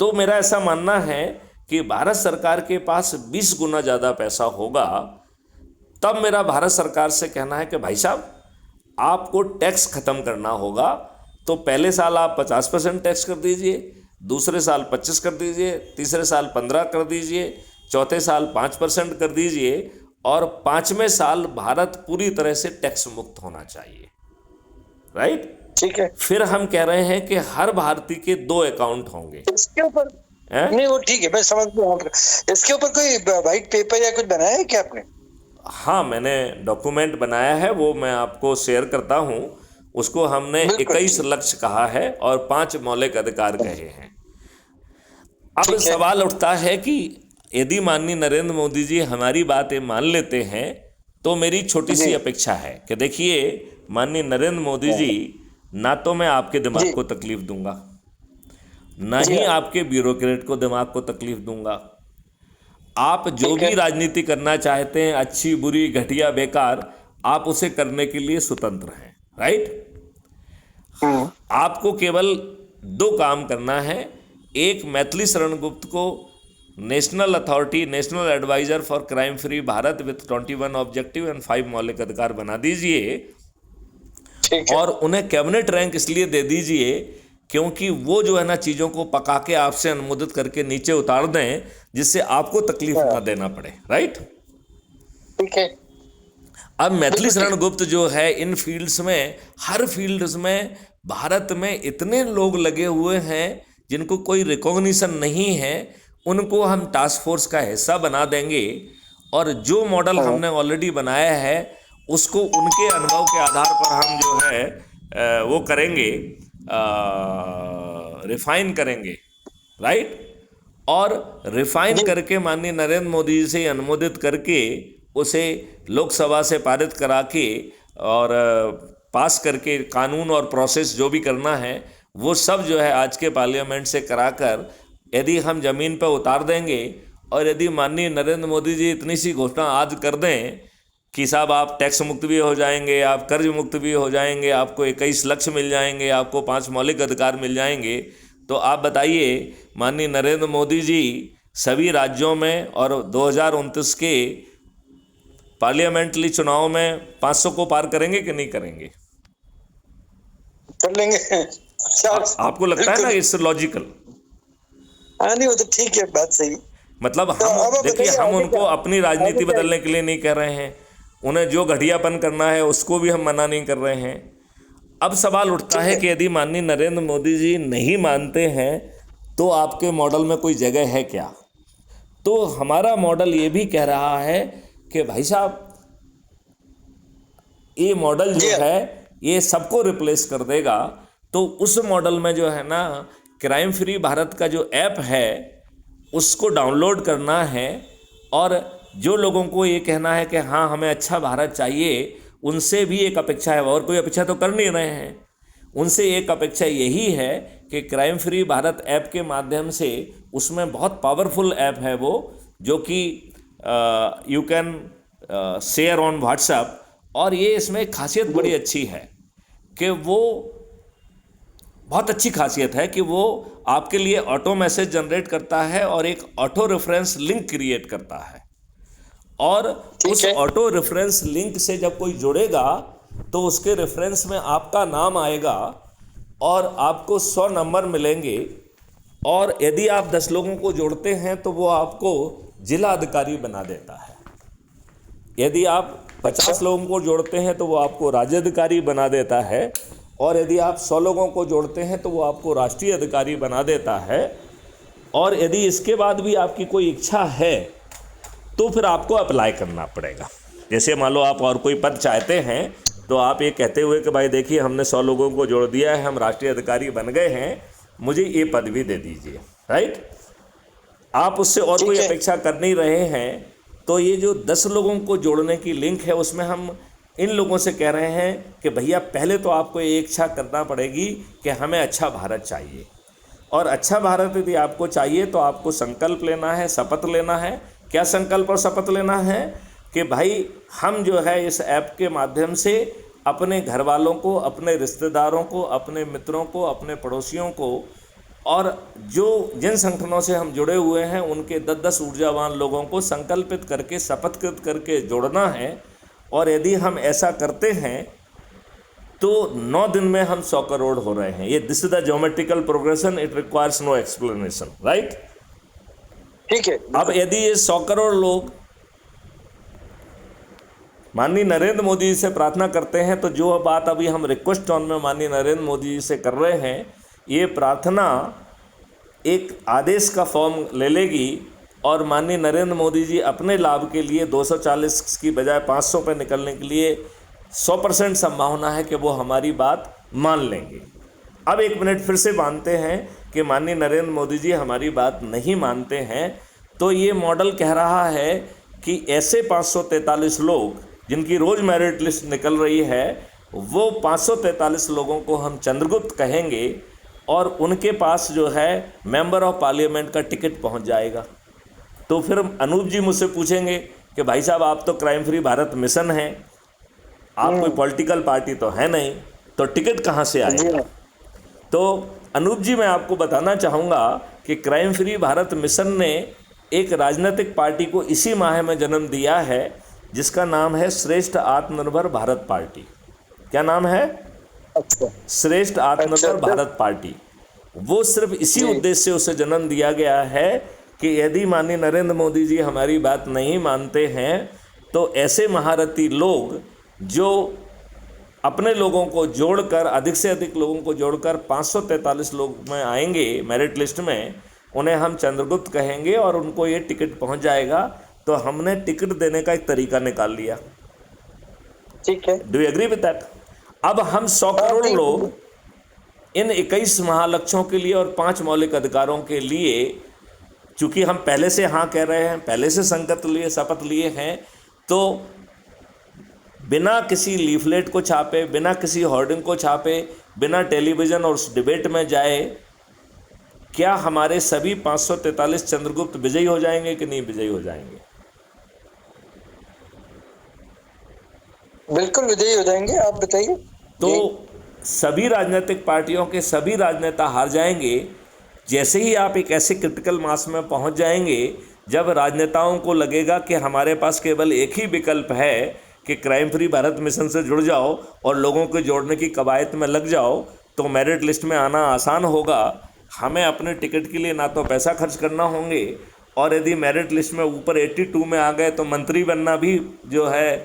तो मेरा ऐसा मानना है कि भारत सरकार के पास 20 गुना ज़्यादा पैसा होगा। तब मेरा भारत सरकार से कहना है कि भाई साहब आपको टैक्स ख़त्म करना होगा। तो पहले साल आप 50% टैक्स कर दीजिए, दूसरे साल 25 कर दीजिए, तीसरे साल 15 कर दीजिए, चौथे साल 5% कर दीजिए और 5वें साल भारत पूरी तरह से टैक्स मुक्त होना चाहिए, राइट। ठीक है। फिर हम कह रहे हैं कि हर भारतीय के 2 अकाउंट होंगे। इसके ऊपर नहीं, वो ठीक है, मैं समझ गया। इसके ऊपर कोई व्हाइट पेपर या कुछ बनाया है क्या आपने? हाँ, मैंने डॉक्यूमेंट बनाया है, वो मैं आपको शेयर करता हूँ। उसको हमने 21 लक्ष्य कहा है और 5 मौलिक अधिकार कहे हैं। अब सवाल उठता है कि यदि माननीय नरेंद्र मोदी जी हमारी बातें मान लेते हैं तो मेरी छोटी सी अपेक्षा है कि देखिए माननीय नरेंद्र मोदी जी, ना तो मैं आपके दिमाग को तकलीफ दूंगा, ना ही आपके ब्यूरोक्रेट को दिमाग को तकलीफ दूंगा। आप जो भी राजनीति करना चाहते हैं, अच्छी बुरी घटिया बेकार, आप उसे करने के लिए स्वतंत्र हैं, राइट। आपको केवल 2 काम करना है। एक, मैथिली शरण गुप्त को national authority, national adviser for crime free Bharat with 21 objective and 5 मौलिक अधिकार बना दीजिए। और उन्हें कैबिनेट रैंक इसलिए दे दीजिए क्योंकि वो जो है ना चीज़ों को पका के आपसे अनुमोदित करके नीचे उतार दें, जिससे आपको तकलीफ ना देना पड़े, राइट। ठीक है। अब मैथिली शरण गुप्त जो है इन फील्ड्स में, हर फील्ड्स में भारत में इतने लोग लगे हुए हैं जिनको कोई रिकॉग्निशन नहीं है, उनको हम टास्क फोर्स का हिस्सा बना देंगे। और जो मॉडल हमने ऑलरेडी बनाया है उसको उनके अनुभव के आधार पर हम जो है वो करेंगे, रिफाइन करेंगे, राइट। और रिफाइन करके माननीय नरेंद्र मोदी जी से अनुमोदित करके उसे लोकसभा से पारित करा के और पास करके कानून और प्रोसेस जो भी करना है वो सब जो है आज के पार्लियामेंट से कराकर यदि हम ज़मीन पर उतार देंगे और यदि माननीय नरेंद्र मोदी जी इतनी सी घोषणा आज कर दें कि साहब आप टैक्स मुक्त भी हो जाएंगे, आप कर्ज मुक्त भी हो जाएंगे, आपको 21 लक्ष्य मिल जाएंगे, आपको 5 मौलिक अधिकार मिल जाएंगे, तो आप बताइए माननीय नरेंद्र मोदी जी सभी राज्यों में और 2029 के पार्लियामेंट्री चुनाव में 500 को पार करेंगे कि नहीं करेंगे? कर लेंगे। आपको लगता है ना इट्स लॉजिकल? हाँ नहीं, वो तो ठीक है, बात सही। मतलब तो हम अब देखिए, बताइए हम आगे उनको क्या? अपनी राजनीति आगे क्या? बदलने के लिए नहीं कह रहे हैं, उन्हें जो घटियापन करना है उसको भी हम मना नहीं कर रहे हैं। अब सवाल उठता है कि यदि माननीय नरेंद्र मोदी जी नहीं मानते हैं तो आपके मॉडल में कोई जगह है क्या? तो हमारा मॉडल ये भी कह रहा है कि भाई साहब ये मॉडल जो है ये सबको रिप्लेस कर देगा। तो उस मॉडल में जो है ना, क्राइम फ्री भारत का जो ऐप है उसको डाउनलोड करना है और जो लोगों को ये कहना है कि हाँ हमें अच्छा भारत चाहिए, उनसे भी एक अपेक्षा है, और कोई अपेक्षा तो कर नहीं रहे हैं, उनसे एक अपेक्षा यही है कि क्राइम फ्री भारत ऐप के माध्यम से, उसमें बहुत पावरफुल ऐप है वो, जो कि you can share on WhatsApp, और ये इसमें खासियत बड़ी अच्छी है कि वो बहुत अच्छी खासियत है कि वो आपके लिए ऑटो मैसेज जनरेट करता है और एक ऑटो रेफरेंस लिंक क्रिएट करता है, और उस ऑटो रेफरेंस लिंक से जब कोई जुड़ेगा तो उसके रेफरेंस में आपका नाम आएगा और आपको 100 नंबर मिलेंगे, और यदि आप 10 लोगों को जोड़ते हैं तो वो आपको जिला अधिकारी बना देता है। यदि आप 50 लोगों को जोड़ते हैं तो वो आपको राज्य अधिकारी बना देता है, और यदि आप 100 लोगों को जोड़ते हैं तो वो आपको राष्ट्रीय अधिकारी बना देता है। और यदि इसके बाद भी आपकी कोई इच्छा है तो फिर आपको अप्लाई करना पड़ेगा। जैसे मान लो आप और कोई पद चाहते हैं तो आप ये कहते हुए कि भाई देखिए हमने 100 लोगों को जोड़ दिया है, हम राष्ट्रीय अधिकारी बन गए हैं, मुझे ये पद भी दे दीजिए, राइट? आप उससे और कोई अपेक्षा कर नहीं रहे हैं, तो ये जो 10 लोगों को जोड़ने की लिंक है उसमें हम इन लोगों से कह रहे हैं कि भैया पहले तो आपको ये इच्छा करना पड़ेगी कि हमें अच्छा भारत चाहिए, और अच्छा भारत यदि आपको चाहिए तो आपको संकल्प लेना है, शपथ लेना है। क्या संकल्प और शपथ लेना है? कि भाई हम जो है इस ऐप के माध्यम से अपने घर वालों को, अपने रिश्तेदारों को, अपने मित्रों को, अपने पड़ोसियों को, और जो जिन संगठनों से हम जुड़े हुए हैं उनके 10-10 ऊर्जावान लोगों को संकल्पित करके, शपथकृत करके जोड़ना है। और यदि हम ऐसा करते हैं तो 9 दिन में हम 100 करोड़ हो रहे हैं। ये this is the geometrical progression, it requires no explanation, right? ठीक है। अब यदि ये 100 करोड़ लोग माननीय नरेंद्र मोदी जी से प्रार्थना करते हैं, तो जो बात अभी हम रिक्वेस्ट टोन में माननीय नरेंद्र मोदी जी से कर रहे हैं, ये प्रार्थना एक आदेश का फॉर्म ले लेगी, और माननीय नरेंद्र मोदी जी अपने लाभ के लिए 240 की बजाय 500 पे निकलने के लिए 100% संभावना है कि वो हमारी बात मान लेंगे। अब एक मिनट फिर से मानते हैं कि माननीय नरेंद्र मोदी जी हमारी बात नहीं मानते हैं, तो ये मॉडल कह रहा है कि ऐसे 543 लोग जिनकी रोज़ मेरिट लिस्ट निकल रही है, वो 543 लोगों को हम चंद्रगुप्त कहेंगे, और उनके पास जो है मेंबर ऑफ पार्लियामेंट का टिकट पहुंच जाएगा। तो फिर अनूप जी मुझसे पूछेंगे कि भाई साहब आप तो क्राइम फ्री भारत मिशन हैं, आप कोई पॉलिटिकल पार्टी तो है नहीं, तो टिकट कहाँ से आएगा? तो अनूप जी मैं आपको बताना चाहूँगा कि क्राइम फ्री भारत मिशन ने एक राजनीतिक पार्टी को इसी माह में जन्म दिया है, जिसका नाम है श्रेष्ठ आत्मनिर्भर भारत पार्टी। क्या नाम है? अच्छा। श्रेष्ठ आत्मनिर्भर भारत पार्टी। वो सिर्फ इसी उद्देश्य से उसे जन्म दिया गया है कि यदि माननीय नरेंद्र मोदी जी हमारी बात नहीं मानते हैं, तो ऐसे महारथी लोग जो अपने लोगों को जोड़कर, अधिक से अधिक लोगों को जोड़कर 543 लोग में आएंगे मेरिट लिस्ट में, उन्हें हम चंद्रगुप्त कहेंगे और उनको ये टिकट पहुंच जाएगा। तो हमने टिकट देने का एक तरीका निकाल लिया। ठीक है। Do you agree with that? अब हम 100 करोड़ लोग इन 21 महालक्ष्यों के लिए और 5 मौलिक अधिकारों के लिए चूंकि हम पहले से हाँ कह रहे हैं, पहले से संकल्प लिए, शपथ लिए हैं, तो बिना किसी लीफलेट को छापे, बिना किसी होर्डिंग को छापे, बिना टेलीविज़न और उस डिबेट में जाए, क्या हमारे सभी 543 चंद्रगुप्त विजयी हो जाएंगे कि नहीं विजयी हो जाएंगे? बिल्कुल विजयी हो जाएंगे, आप बताइए। तो सभी राजनीतिक पार्टियों के सभी राजनेता हार जाएंगे जैसे ही आप एक ऐसे क्रिटिकल मास में पहुंच जाएंगे जब राजनेताओं को लगेगा कि हमारे पास केवल एक ही विकल्प है कि क्राइम फ्री भारत मिशन से जुड़ जाओ और लोगों को जोड़ने की कवायद में लग जाओ, तो मेरिट लिस्ट में आना आसान होगा। हमें अपने टिकट के लिए ना तो पैसा खर्च करना होंगे, और यदि मेरिट लिस्ट में ऊपर 82 में आ गए तो मंत्री बनना भी जो है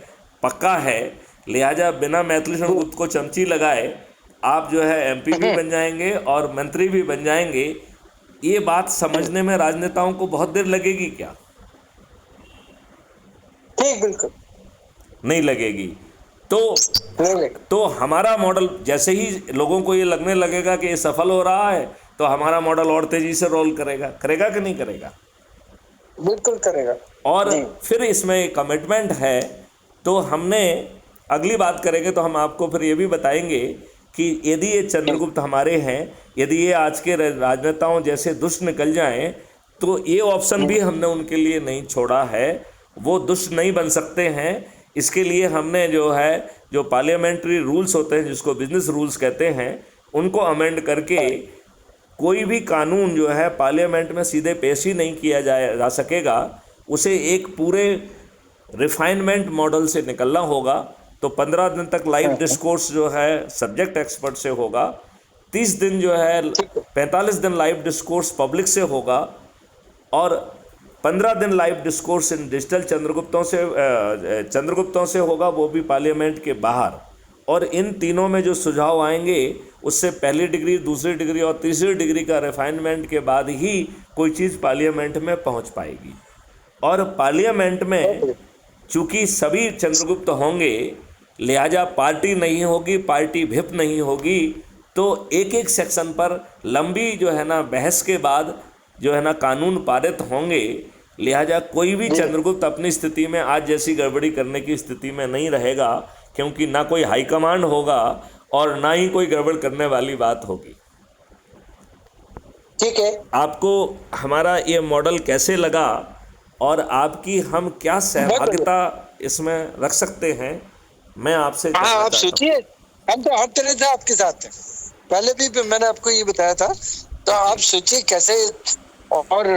पक्का है। लिहाजा बिना मैथिली शरण को चमची लगाए आप जो है एमपी भी बन जाएंगे और मंत्री भी बन जाएंगे। ये बात समझने में राजनेताओं को बहुत देर लगेगी क्या? ठीक, बिल्कुल नहीं लगेगी। तो हमारा मॉडल जैसे ही लोगों को ये लगने लगेगा कि ये सफल हो रहा है, तो हमारा मॉडल और तेजी से रोल करेगा कि नहीं करेगा? बिल्कुल करेगा। और फिर इसमें कमिटमेंट है। तो हमने अगली बात करेंगे तो हम आपको फिर ये भी बताएंगे कि यदि ये चंद्रगुप्त हमारे हैं, यदि ये आज के राजनेताओं जैसे दुष्ट निकल जाएं, तो ये ऑप्शन भी हमने उनके लिए नहीं छोड़ा है। वो दुष्ट नहीं बन सकते हैं। इसके लिए हमने जो पार्लियामेंट्री रूल्स होते हैं, जिसको बिजनेस रूल्स कहते हैं, उनको अमेंड करके कोई भी कानून जो है पार्लियामेंट में सीधे पेश ही नहीं किया जा सकेगा। उसे एक पूरे रिफाइनमेंट मॉडल से निकलना होगा। तो 15 दिन तक लाइव डिस्कोर्स जो है सब्जेक्ट एक्सपर्ट से होगा, 30 दिन जो है 45 दिन लाइव डिस्कोर्स पब्लिक से होगा, और 15 दिन लाइव डिस्कोर्स इन डिजिटल चंद्रगुप्तों से होगा, वो भी पार्लियामेंट के बाहर। और इन तीनों में जो सुझाव आएंगे उससे पहली डिग्री, दूसरी डिग्री और तीसरी डिग्री का रिफाइनमेंट के बाद ही कोई चीज़ पार्लियामेंट में पहुंच पाएगी। और पार्लियामेंट में चूंकि सभी चंद्रगुप्त होंगे, लिहाजा पार्टी नहीं होगी, पार्टी व्हिप नहीं होगी, तो एक एक सेक्शन पर लंबी जो है ना बहस के बाद जो है ना कानून पारित होंगे। लिहाजा कोई भी चंद्रगुप्त अपनी स्थिति में आज जैसी गड़बड़ी करने की स्थिति में नहीं रहेगा, क्योंकि ना कोई हाईकमांड होगा और ना ही कोई गड़बड़ करने वाली बात होगी। ठीक है। आपको हमारा ये मॉडल कैसे लगा और आपकी हम क्या सहभागिता इसमें रख सकते हैं, मैं आपसे आप सोचिए, हम तो हर तरह से आपके साथ हैं। पहले भी मैंने आपको ये बताया था। तो आप सोचिए कैसे, और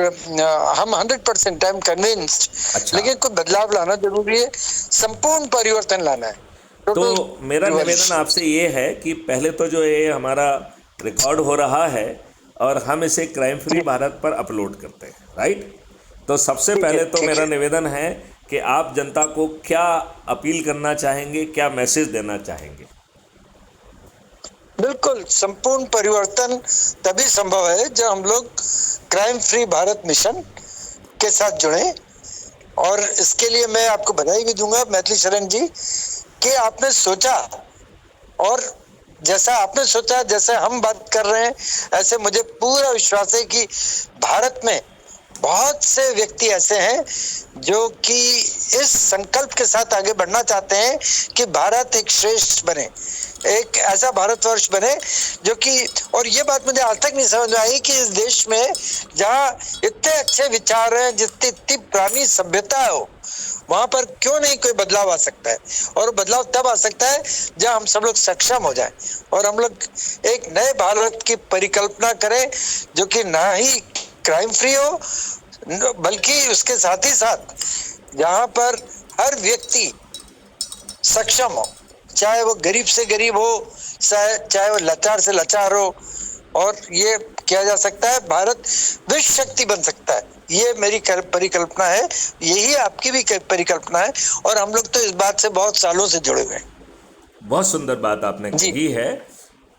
हम 100% टाइम कन्विंस्ड। अच्छा। लेकिन कोई बदलाव लाना जरूरी है, संपूर्ण परिवर्तन लाना है। तो मेरा निवेदन आपसे ये है कि पहले तो जो ये हमारा रिकॉर्ड हो रहा है और हम इसे क्राइम फ्री भारत पर अपलोड करते हैं, राइट? तो सबसे पहले तो मेरा निवेदन है कि आप जनता को क्या अपील करना चाहेंगे, क्या मैसेज देना चाहेंगे? बिल्कुल, संपूर्ण परिवर्तन तभी संभव है जब हम लोग क्राइम फ्री भारत मिशन के साथ जुड़े। और इसके लिए मैं आपको बधाई भी दूंगा मैथिली शरण जी कि आपने सोचा, और जैसा आपने सोचा, जैसे हम बात कर रहे हैं, ऐसे मुझे पूरा विश्वास है कि भारत में बहुत से व्यक्ति ऐसे हैं जो कि इस संकल्प के साथ आगे बढ़ना चाहते हैं कि भारत एक श्रेष्ठ बने, एक ऐसा भारतवर्ष बने जो कि, और ये बात मुझे आज तक नहीं समझ में आई कि इस देश में जहाँ इतने अच्छे विचार हैं, जितनी इतनी पुरानी सभ्यता हो, वहां पर क्यों नहीं कोई बदलाव आ सकता है। और बदलाव तब आ सकता है जब हम सब लोग सक्षम हो जाएं और हम लोग एक नए भारत की परिकल्पना करें जो कि ना ही क्राइम फ्री हो, बल्कि उसके साथ ही साथ जहां पर हर व्यक्ति सक्षम हो, चाहे वो गरीब से गरीब हो, चाहे वो लाचार से लाचार हो, और ये किया जा सकता है, भारत विश्व शक्ति बन सकता है। ये मेरी परिकल्पना है, यही आपकी भी परिकल्पना है, और हम लोग तो इस बात से बहुत सालों से जुड़े हुए हैं। बहुत सुंदर बात आपने कही है।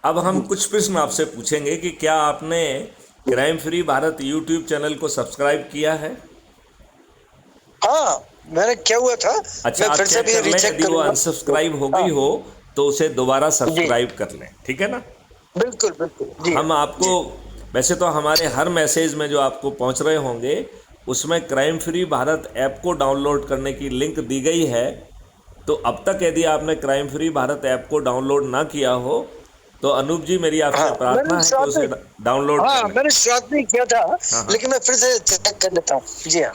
अब हम कुछ प्रश्न आपसे पूछेंगे कि क्या आपने crime free Bharat YouTube channel को सब्सक्राइब किया है? हाँ, मैंने क्या हुआ था। अच्छा, मैं फिर से भी रीचेक यदि वो अनसब्सक्राइब हो गई हो तो उसे दोबारा सब्सक्राइब कर लें, ठीक है ना? बिल्कुल बिल्कुल जी। हम आपको वैसे तो हमारे हर मैसेज में जो आपको पहुंच रहे होंगे उसमें क्राइम फ्री भारत ऐप को डाउनलोड करने की लिंक दी गई है। तो अब तक यदि आपने क्राइम फ्री भारत ऐप को डाउनलोड ना किया हो तो अनूप जी मेरी आपसे हाँ, प्रार्थना मैंने है कि शुरुआत उसे में डाउनलोड हाँ कर लें। मैंने शुरुआत में किया था, हाँ। लेकिन मैं फिर से चेक कर लेता हूँ। जी हाँ,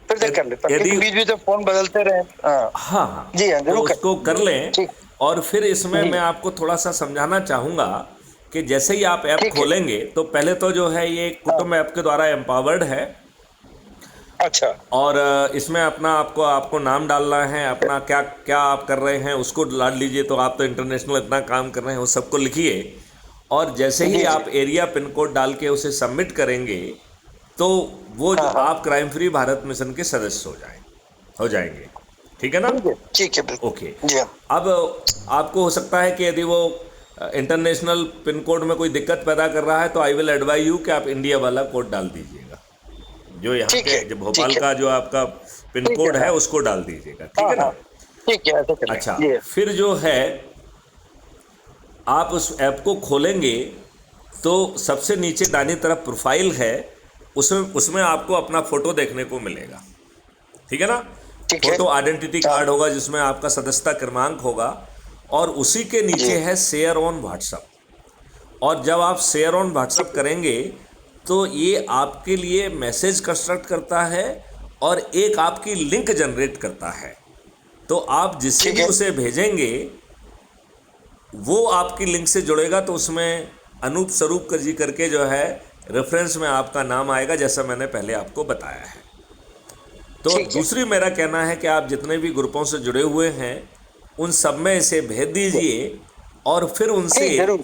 फिर से कर लेता हूँ, यदि क्योंकि बीच बीच में फोन बदलते रहे। हाँ हाँ हाँ जी हाँ, तो जरूर उसको कर लें। ठीक। और फिर इसमें जी मैं आपको थोड़ा सा समझाना चाहूँगा कि जैसे ही आप ऐप ठीक है। खोलेंगे तो पहले तो जो है ये हाँ, कुटुंब ऐप के द्वारा एम्पावर्ड है। अच्छा और इसमें अपना आपको नाम डालना है, अपना क्या क्या आप कर रहे हैं उसको डाल लीजिए। तो आप तो इंटरनेशनल इतना काम कर रहे हैं, उस सबको लिखिए। और जैसे ही जी जी। आप एरिया पिन कोड डाल के उसे सबमिट करेंगे तो वो जो हाँ हाँ आप क्राइम फ्री भारत मिशन के सदस्य हो जाएंगे। ठीक है ना? ठीक है बिल्कुल। ओके। जी हाँ अब आपको हो सकता है कि यदि वो इंटरनेशनल पिन कोड में कोई दिक्कत पैदा कर रहा है तो आई विल एडवाइज यू कि आप इंडिया वाला कोड डाल दीजिएगा। जो यहाँ ठीक के है जो भोपाल ठीक है का जो आपका पिन ठीक कोड है। है हाँ उसको डाल दीजिएगा। ठीक हाँ है ना? हाँ ठीक है, ऐसा करेंगे। अच्छा, जी फिर जो है आप उस ऐप को खोलेंगे तो सबसे नीचे दाहिनी तरफ प्रोफाइल है, उसमें उसमें आपको अपना फोटो देखने को मिलेगा। ठीक है ना? ठीक है। फोटो आइडेंटिटी हाँ कार्ड होगा जिसमें आपका सदस्यता क्रमांक होगा और उसी के जी नीचे है शेयर ऑन व्हाट्सअप। और जब आप शेयर ऑन व्हाट्सअप करेंगे तो ये आपके लिए मैसेज कंस्ट्रक्ट करता है और एक आपकी लिंक जनरेट करता है। तो आप जिसे ठीक भी है। उसे भेजेंगे वो आपकी लिंक से जुड़ेगा तो उसमें अनूप स्वरूप जी करके जो है रेफरेंस में आपका नाम आएगा, जैसा मैंने पहले आपको बताया है। तो ठीक है दूसरी मेरा कहना है कि आप जितने भी ग्रुपों से जुड़े हुए हैं उन सब में इसे भेज दीजिए और फिर उनसे ठीक जरूर।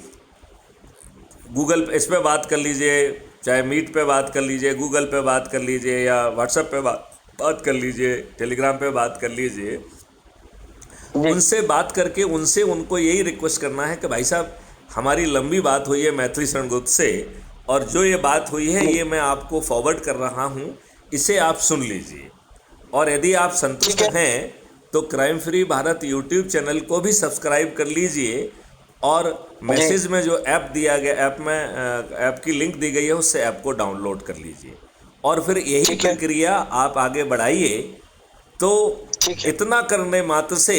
गूगल पे इस पे बात कर लीजिए, चाहे मीट पे बात कर लीजिए, गूगल पे बात कर लीजिए या व्हाट्सएप पे बात कर लीजिए, टेलीग्राम पे बात कर लीजिए। जी उनसे बात करके उनसे उनको यही रिक्वेस्ट करना है कि भाई साहब हमारी लंबी बात हुई है मैथिली शरण गुप्त से और जो ये बात हुई है ये मैं आपको फॉरवर्ड कर रहा हूँ, इसे आप सुन लीजिए। और यदि आप संतुष्ट ठीक है। हैं तो crime free Bharat YouTube channel को भी सब्सक्राइब कर लीजिए और जी मैसेज में जो ऐप दिया गया ऐप की लिंक दी गई है उससे ऐप को डाउनलोड कर लीजिए और फिर यही ठीक है प्रक्रिया आप आगे बढ़ाइए। तो ठीक है। इतना करने मात्र से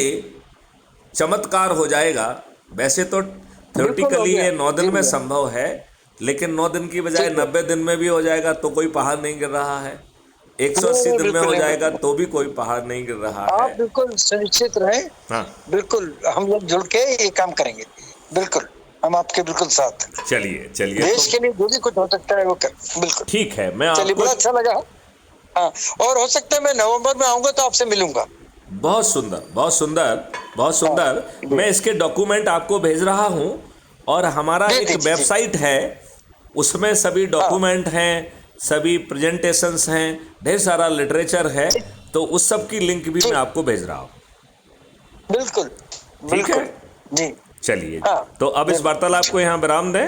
चमत्कार हो जाएगा। वैसे तो बिल्कुल हो थ्योरेटिकली गया। ये 9 दिन जी में भैया। संभव है, लेकिन 9 दिन की बजाय ठीक है। 90 दिन में भी हो जाएगा तो कोई पहाड़ नहीं गिर रहा है। 180 नहीं दिन में बिल्कुल हो नहीं, जाएगा बिल्कुल तो भी कोई पहाड़ नहीं गिर रहा है। आप बिल्कुल सुनिश्चित रहें। हाँ, बिल्कुल हम लोग जुड़ के ये काम करेंगे। बिल्कुल हम आपके बिल्कुल साथ हैं। चलिए चलिए देश तो के लिए जो भी कुछ हो सकता है वो कर। बिल्कुल। ठीक है। मैं चलिए आपको बड़ा अच्छा लगा। हाँ, और हो सकता है मैं नवंबर में आऊंगा तो आपसे मिलूंगा। बहुत सुंदर बहुत सुंदर बहुत हाँ सुंदर। जी मैं इसके डॉक्यूमेंट आपको भेज रहा हूँ और हमारा दे एक दीजिए जी। वेबसाइट है उसमें सभी हाँ डॉक्यूमेंट हैं, सभी प्रेजेंटेशंस हैं, ढेर सारा लिटरेचर है। ठीक तो उस सब की लिंक भी मैं ठीक आपको भेज रहा हूँ। बिल्कुल ठीक है? बिल्कुल जी। चलिए हाँ तो अब इस वार्तालाप को यहाँ विराम दें।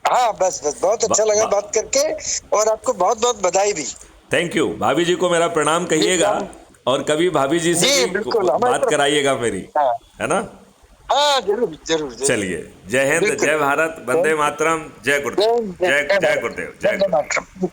हाँ बस बस बहुत अच्छा लगा बात करके, और आपको बहुत बहुत बधाई भी। Thank you. भाभी जी को मेरा प्रणाम जी कहिएगा और कभी भाभी जी से जी भी बिल्कुल हमारी बात तरफ। कराइएगा मेरी, हाँ है ना? हाँ जरूर जरूर जरूर। चलिए, जय हिंद, बिल्कुल। जय भारत, वंदे मातरम, जय गुरुदेव, जय जय जय जय भारत। गुरुदेव, जय वंदे गुरुदेव। मातरम।